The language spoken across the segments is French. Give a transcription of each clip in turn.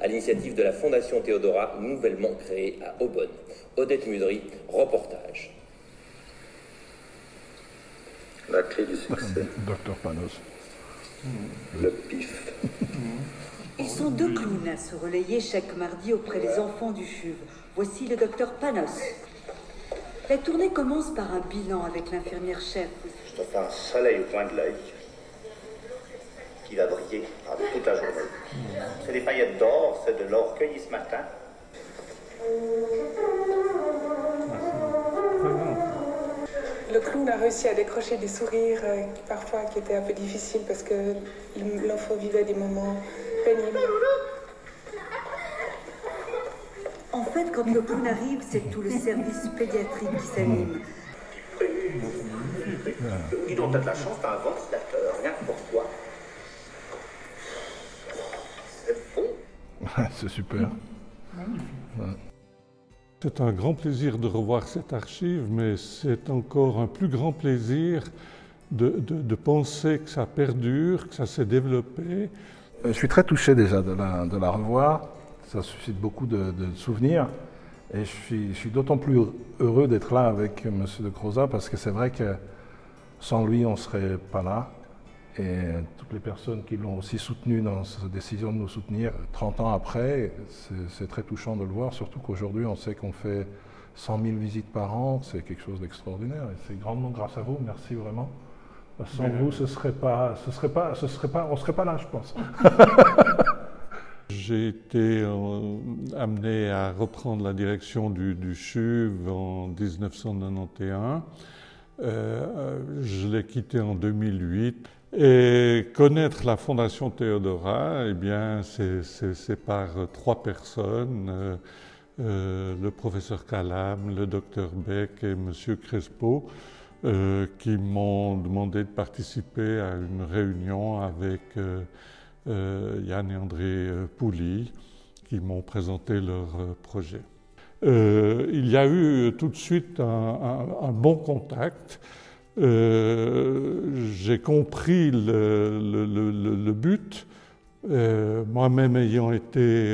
À l'initiative de la Fondation Théodora, nouvellement créée à Aubonne. Odette Mudry, reportage. La clé du succès. Docteur Panos. Le pif. Ils sont deux clowns à se relayer chaque mardi auprès des enfants du CHUV. Voici le docteur Panos. La tournée commence par un bilan avec l'infirmière-chef. Je te fais un soleil au coin de l'œil qui va briller toute la journée. C'est des paillettes d'or, c'est de l'or cueilli ce matin. Le clown a réussi à décrocher des sourires parfois qui étaient un peu difficiles parce que l'enfant vivait des moments pénibles. En fait, quand le clown arrive, c'est tout le service pédiatrique qui s'anime. Dis donc, t'as de la chance, t'as un ventilateur, rien que pour toi. C'est bon. C'est super. C'est un grand plaisir de revoir cette archive, mais c'est encore un plus grand plaisir de penser que ça perdure, que ça s'est développé. Je suis très touché déjà de la revoir. Ça suscite beaucoup de souvenirs. Et je suis d'autant plus heureux d'être là avec M. de Crozat parce que c'est vrai que sans lui, on ne serait pas là. Et toutes les personnes qui l'ont aussi soutenu dans sa décision de nous soutenir 30 ans après, c'est très touchant de le voir, surtout qu'aujourd'hui on sait qu'on fait 100 000 visites par an, c'est quelque chose d'extraordinaire et c'est grandement grâce à vous, merci vraiment. Sans vous, on ne serait pas là, je pense. J'ai été amené à reprendre la direction du CHUV en 1991. Je l'ai quitté en 2008. Et connaître la Fondation Théodora, eh bien, c'est par trois personnes, le professeur Calam, le docteur Beck et monsieur Crespo, qui m'ont demandé de participer à une réunion avec Yann et André Pouli, qui m'ont présenté leur projet. Il y a eu tout de suite un bon contact. J'ai compris le but, moi-même ayant été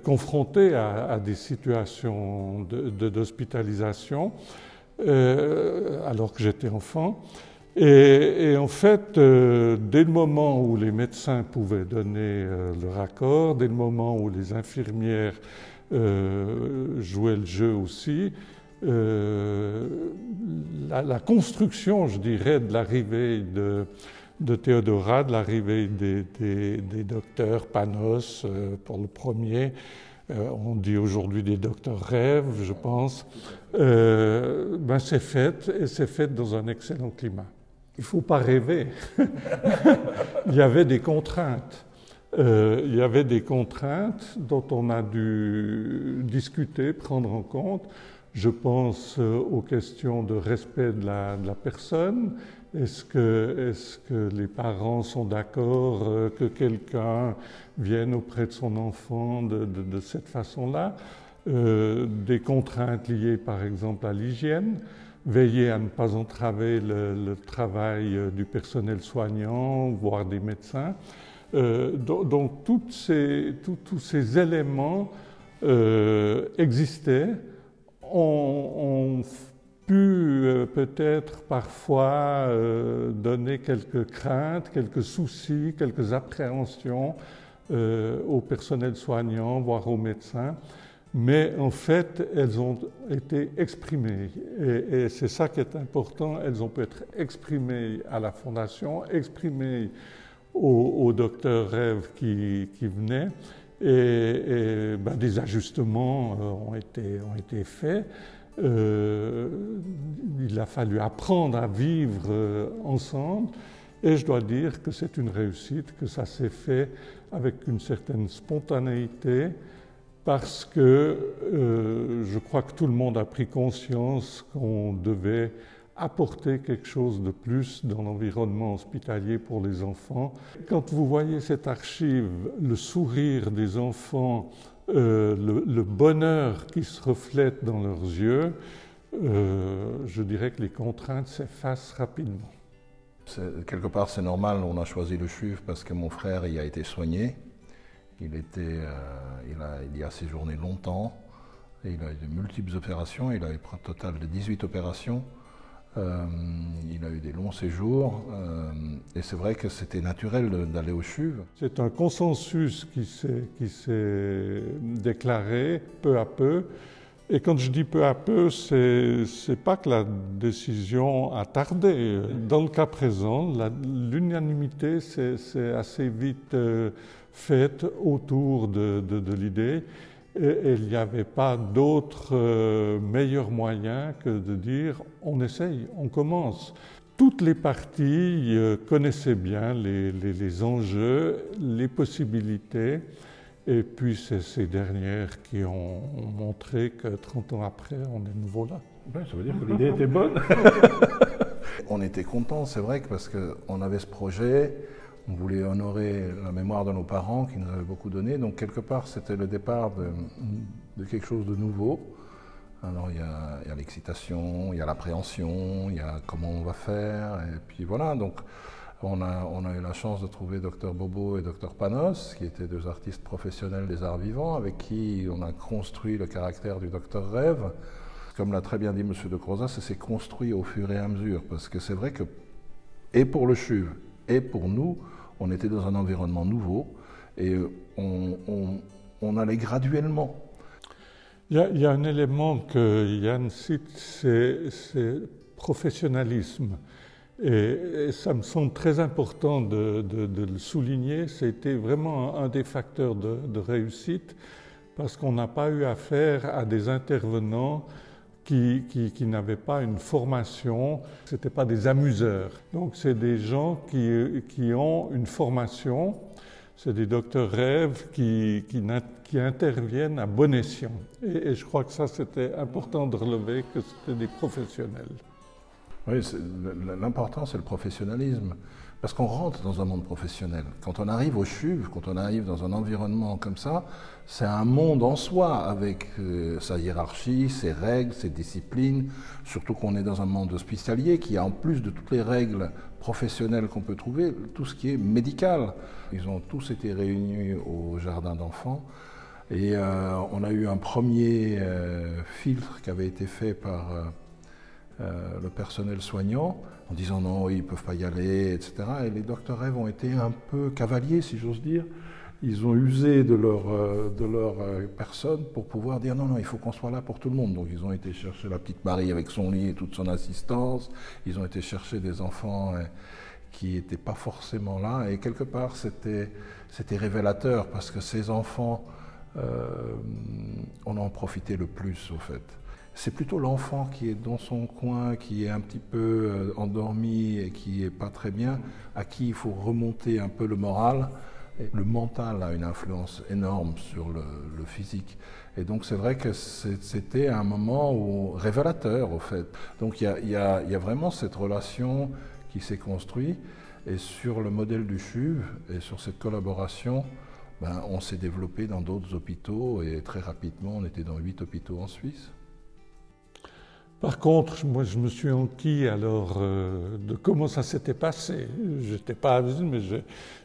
confronté à des situations d'hospitalisation alors que j'étais enfant. Et en fait, dès le moment où les médecins pouvaient donner leur accord, dès le moment où les infirmières jouaient le jeu aussi, la construction, je dirais, de l'arrivée de Théodora, de l'arrivée des docteurs Panos pour le premier, on dit aujourd'hui des docteurs rêves, je pense, c'est fait et c'est fait dans un excellent climat. Il ne faut pas rêver. Il y avait des contraintes. Il y avait des contraintes dont on a dû discuter, prendre en compte. Je pense aux questions de respect de la personne. Est-ce que les parents sont d'accord que quelqu'un vienne auprès de son enfant de cette façon-là? Des contraintes liées par exemple à l'hygiène, veiller à ne pas entraver le travail du personnel soignant, voire des médecins. Donc tous ces éléments existaient, ont pu peut-être parfois donner quelques craintes, quelques soucis, quelques appréhensions au personnel soignant, voire aux médecins. Mais en fait, elles ont été exprimées. Et c'est ça qui est important, elles ont pu être exprimées à la Fondation, exprimées aux docteurs rêves qui venaient. Et des ajustements ont été faits. Il a fallu apprendre à vivre ensemble. Et je dois dire que c'est une réussite, que ça s'est fait avec une certaine spontanéité, parce que je crois que tout le monde a pris conscience qu'on devait apporter quelque chose de plus dans l'environnement hospitalier pour les enfants. Quand vous voyez cette archive, le sourire des enfants, le bonheur qui se reflète dans leurs yeux, je dirais que les contraintes s'effacent rapidement. Quelque part, c'est normal, on a choisi le CHUV parce que mon frère y a été soigné. Il y a séjourné longtemps, et il a eu de multiples opérations, il a eu un total de 18 opérations. Il a eu des longs séjours, et c'est vrai que c'était naturel d'aller au CHUV. C'est un consensus qui s'est déclaré peu à peu. Et quand je dis peu à peu, c'est pas que la décision a tardé. Dans le cas présent, l'unanimité s'est assez vite faite autour de l'idée. Et il n'y avait pas d'autre meilleur moyen que de dire on essaye, on commence. Toutes les parties connaissaient bien les enjeux, les possibilités. Et puis c'est ces dernières qui ont montré que 30 ans après, on est de nouveau là. Ouais, ça veut dire que l'idée était bonne. On était contents, c'est vrai, parce qu'on avait ce projet, on voulait honorer la mémoire de nos parents qui nous avaient beaucoup donné. Donc quelque part, c'était le départ de quelque chose de nouveau. Alors il y a l'excitation, il y a l'appréhension, il y a comment on va faire. Et puis voilà, donc on a eu la chance de trouver Dr Bobo et Dr Panos, qui étaient deux artistes professionnels des arts vivants, avec qui on a construit le caractère du Dr Rêve. Comme l'a très bien dit M. de Crozat, ça s'est construit au fur et à mesure, parce que c'est vrai que, et pour le CHUV, et pour nous, on était dans un environnement nouveau, et on allait graduellement. Il y a un élément que Yann cite, c'est professionnalisme. Et ça me semble très important de le souligner. C'était vraiment un des facteurs de réussite, parce qu'on n'a pas eu affaire à des intervenants qui n'avaient pas une formation, ce n'étaient pas des amuseurs. Donc c'est des gens qui ont une formation, c'est des docteurs rêves qui interviennent à bon escient. Et je crois que ça c'était important de relever, que c'était des professionnels. Oui, l'important c'est le professionnalisme, parce qu'on rentre dans un monde professionnel. Quand on arrive au CHUV, quand on arrive dans un environnement comme ça, c'est un monde en soi, avec sa hiérarchie, ses règles, ses disciplines, surtout qu'on est dans un monde hospitalier qui a, en plus de toutes les règles professionnelles qu'on peut trouver, tout ce qui est médical. Ils ont tous été réunis au jardin d'enfants, et on a eu un premier filtre qui avait été fait par le personnel soignant, en disant non, ils ne peuvent pas y aller, etc. Et les docteurs rêves ont été un peu cavaliers, si j'ose dire. Ils ont usé de leur personne pour pouvoir dire non, il faut qu'on soit là pour tout le monde. Donc ils ont été chercher la petite Marie avec son lit et toute son assistance. Ils ont été chercher des enfants qui n'étaient pas forcément là. Et quelque part, c'était révélateur, parce que ces enfants, on en profitait le plus, au fait. C'est plutôt l'enfant qui est dans son coin, qui est un petit peu endormi et qui n'est pas très bien, à qui il faut remonter un peu le moral. Et le mental a une influence énorme sur le physique. Et donc c'est vrai que c'était un moment révélateur, au fait. Donc il y a vraiment cette relation qui s'est construite. Et sur le modèle du CHUV et sur cette collaboration, on s'est développé dans d'autres hôpitaux, et très rapidement on était dans 8 hôpitaux en Suisse. Par contre, moi, je me suis enquis alors de comment ça s'était passé. Je n'étais pas avisé, mais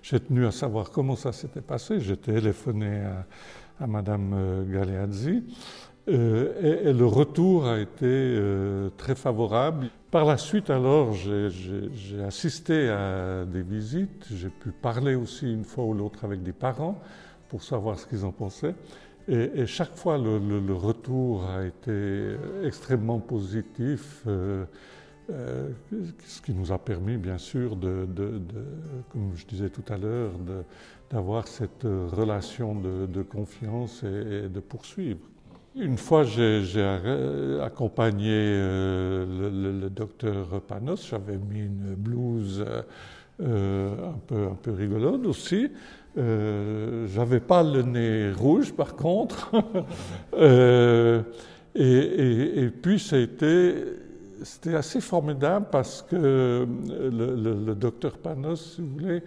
j'ai tenu à savoir comment ça s'était passé. J'ai téléphoné à Madame Galeazzi, et le retour a été très favorable. Par la suite, alors, j'ai assisté à des visites. J'ai pu parler aussi une fois ou l'autre avec des parents pour savoir ce qu'ils en pensaient. Et chaque fois, le retour a été extrêmement positif, ce qui nous a permis, bien sûr, comme je disais tout à l'heure, d'avoir cette relation de confiance et de poursuivre. Une fois, j'ai accompagné le docteur Panos. J'avais mis une blouse un peu rigolote aussi. J'avais pas le nez rouge, par contre. Et puis c'était assez formidable, parce que le docteur Panos, si vous voulez,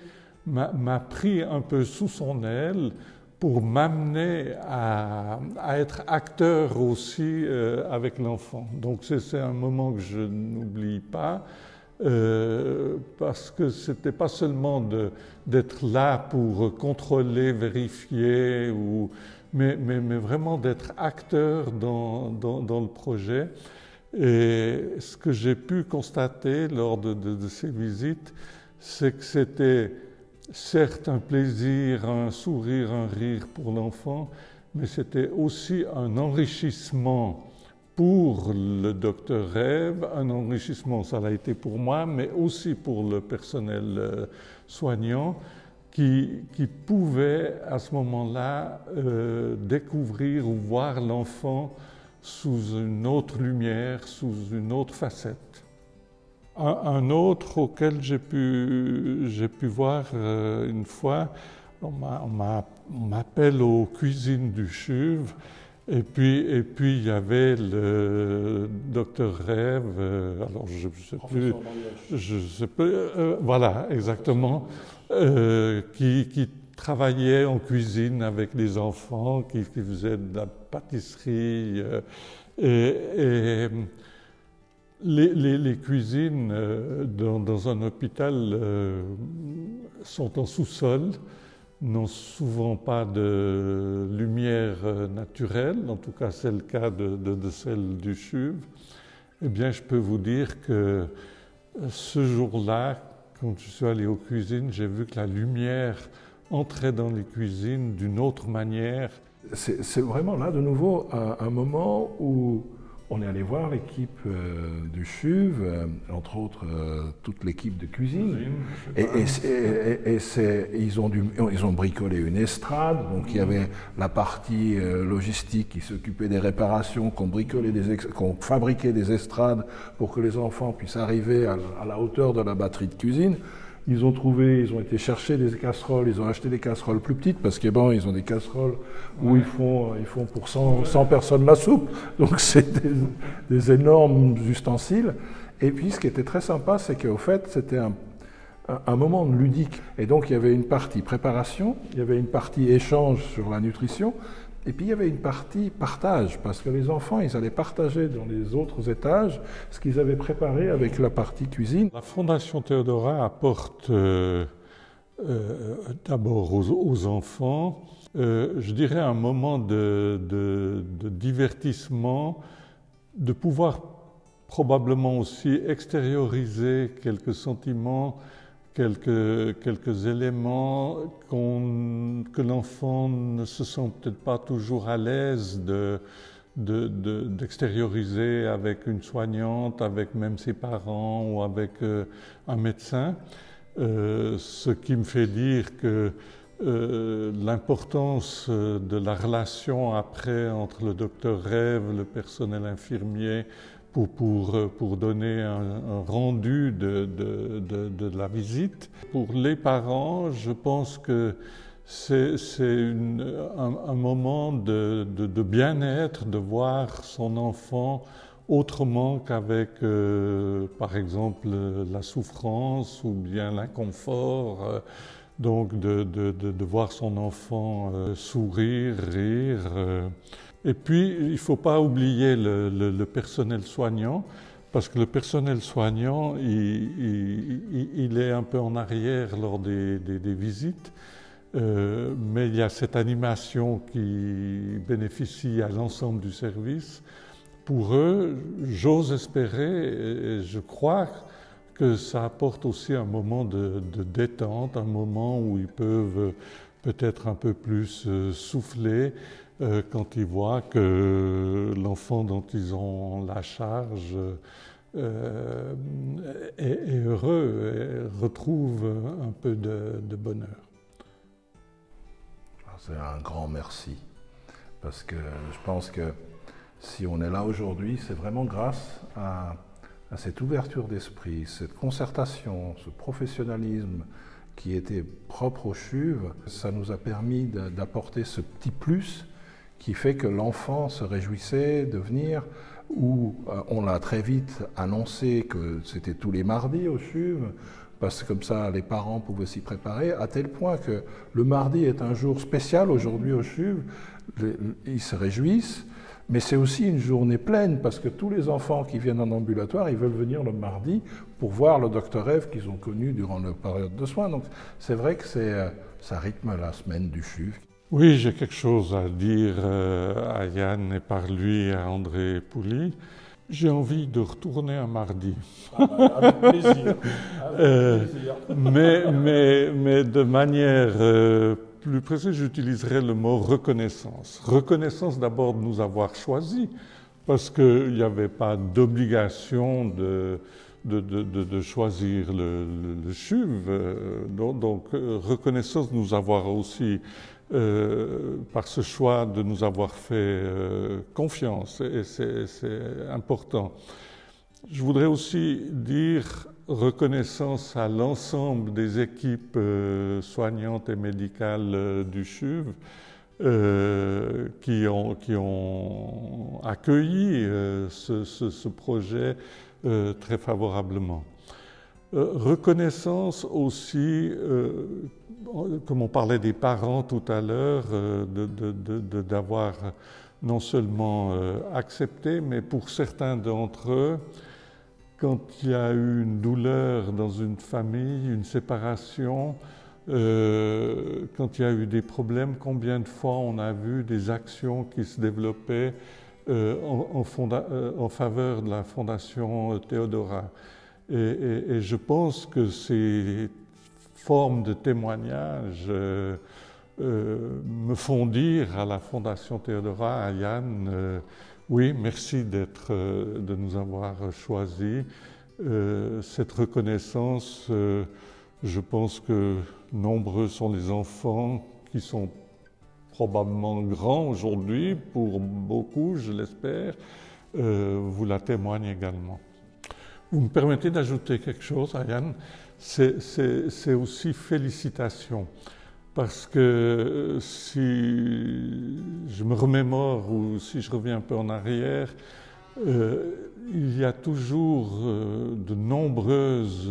m'a pris un peu sous son aile pour m'amener à être acteur aussi avec l'enfant. Donc c'est un moment que je n'oublie pas. parce que ce n'était pas seulement d'être là pour contrôler, vérifier, mais vraiment d'être acteur dans le projet. Et ce que j'ai pu constater lors de ces visites, c'est que c'était certes un plaisir, un sourire, un rire pour l'enfant, mais c'était aussi un enrichissement pour le docteur Rêve, un enrichissement, ça l'a été pour moi, mais aussi pour le personnel soignant qui pouvait à ce moment-là découvrir ou voir l'enfant sous une autre lumière, sous une autre facette. Un autre auquel j'ai pu voir une fois, on m'appelle aux cuisines du CHUV, et puis il y avait le docteur Rêve, alors je ne sais plus, voilà, exactement, qui travaillait en cuisine avec les enfants, qui faisait de la pâtisserie. Et les cuisines dans un hôpital sont en sous-sol, n'ont souvent pas de lumière naturelle, en tout cas c'est le cas de celle du CHUV. Eh bien, je peux vous dire que ce jour-là, quand je suis allé aux cuisines, j'ai vu que la lumière entrait dans les cuisines d'une autre manière. C'est vraiment là, de nouveau, un moment où on est allé voir l'équipe du CHUV, entre autres toute l'équipe de cuisine, ils ont bricolé une estrade, donc il y avait la partie logistique qui s'occupait des réparations, qu'on fabriquait des estrades pour que les enfants puissent arriver à la hauteur de la batterie de cuisine. Ils ont été chercher des casseroles, ils ont acheté des casseroles plus petites parce que bon, ils ont des casseroles où ils font pour 100 personnes la soupe. Donc c'est des énormes ustensiles. Et puis ce qui était très sympa, c'est qu'au fait, c'était un moment ludique. Et donc il y avait une partie préparation, il y avait une partie échange sur la nutrition, et puis il y avait une partie partage, parce que les enfants, ils allaient partager dans les autres étages ce qu'ils avaient préparé avec la partie cuisine. La Fondation Théodora apporte d'abord aux enfants, je dirais, un moment de divertissement, de pouvoir probablement aussi extérioriser quelques sentiments, quelques éléments que l'enfant ne se sent peut-être pas toujours à l'aise d'extérioriser avec une soignante, avec même ses parents ou avec un médecin. Ce qui me fait dire que l'importance de la relation après entre le docteur Rêve, le personnel infirmier, pour donner un rendu de la visite. Pour les parents, je pense que c'est un moment de bien-être, de voir son enfant autrement qu'avec, par exemple, la souffrance ou bien l'inconfort. Donc de voir son enfant sourire, rire. Et puis, il ne faut pas oublier le personnel soignant, parce que le personnel soignant, il est un peu en arrière lors des visites, mais il y a cette animation qui bénéficie à l'ensemble du service. Pour eux, j'ose espérer, et je crois que ça apporte aussi un moment de détente, un moment où ils peuvent peut-être un peu plus souffler, quand ils voient que l'enfant dont ils ont la charge est heureux et retrouve un peu de bonheur. C'est un grand merci, parce que je pense que si on est là aujourd'hui, c'est vraiment grâce à cette ouverture d'esprit, cette concertation, ce professionnalisme qui était propre au CHUV. Ça nous a permis d'apporter ce petit plus qui fait que l'enfant se réjouissait de venir, où on l'a très vite annoncé que c'était tous les mardis au CHUV, parce que comme ça les parents pouvaient s'y préparer, à tel point que le mardi est un jour spécial aujourd'hui au CHUV. Ils se réjouissent. Mais c'est aussi une journée pleine parce que tous les enfants qui viennent en ambulatoire, ils veulent venir le mardi pour voir le docteur Eve qu'ils ont connu durant la période de soins. Donc c'est vrai que ça rythme la semaine du CHUV. Oui, j'ai quelque chose à dire à Yann et par lui à André Pouli. J'ai envie de retourner un mardi. Avec plaisir. Mais de manière plus précise, j'utiliserai le mot reconnaissance. Reconnaissance d'abord de nous avoir choisis, parce qu'il n'y avait pas d'obligation de choisir le CHUV. Donc, reconnaissance de nous avoir aussi, par ce choix, de nous avoir fait confiance, et c'est important. Je voudrais aussi dire reconnaissance à l'ensemble des équipes soignantes et médicales du CHUV qui ont accueilli ce projet très favorablement. Reconnaissance aussi, comme on parlait des parents tout à l'heure, d'avoir non seulement accepté, mais pour certains d'entre eux, quand il y a eu une douleur dans une famille, une séparation, quand il y a eu des problèmes, combien de fois on a vu des actions qui se développaient en faveur de la Fondation Théodora. Et je pense que ces formes de témoignages me font dire à la Fondation Théodora, à Yann, oui, merci de nous avoir choisis. Cette reconnaissance, je pense que nombreux sont les enfants qui sont probablement grands aujourd'hui, pour beaucoup, je l'espère, vous la témoignent également. Vous me permettez d'ajouter quelque chose, Yann? C'est aussi félicitations. Parce que si je me remémore ou si je reviens un peu en arrière, il y a toujours de nombreuses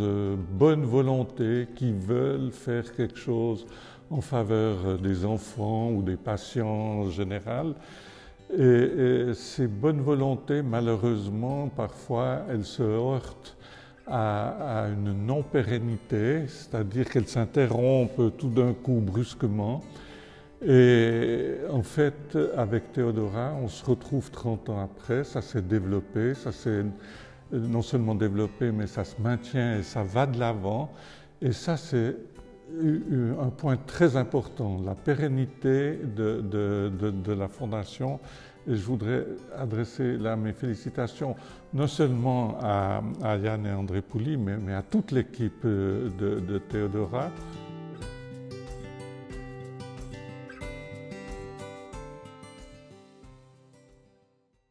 bonnes volontés qui veulent faire quelque chose en faveur des enfants ou des patients en général. Et ces bonnes volontés, malheureusement, parfois, elles se heurtent à une non-pérennité, c'est-à-dire qu'elle s'interrompt tout d'un coup brusquement. Et en fait, avec Théodora, on se retrouve 30 ans après, ça s'est développé, ça s'est non seulement développé, mais ça se maintient et ça va de l'avant. Et ça, c'est un point très important, la pérennité de la Fondation. Et je voudrais adresser là mes félicitations non seulement à Yann et André Pouli, mais à toute l'équipe de Théodora.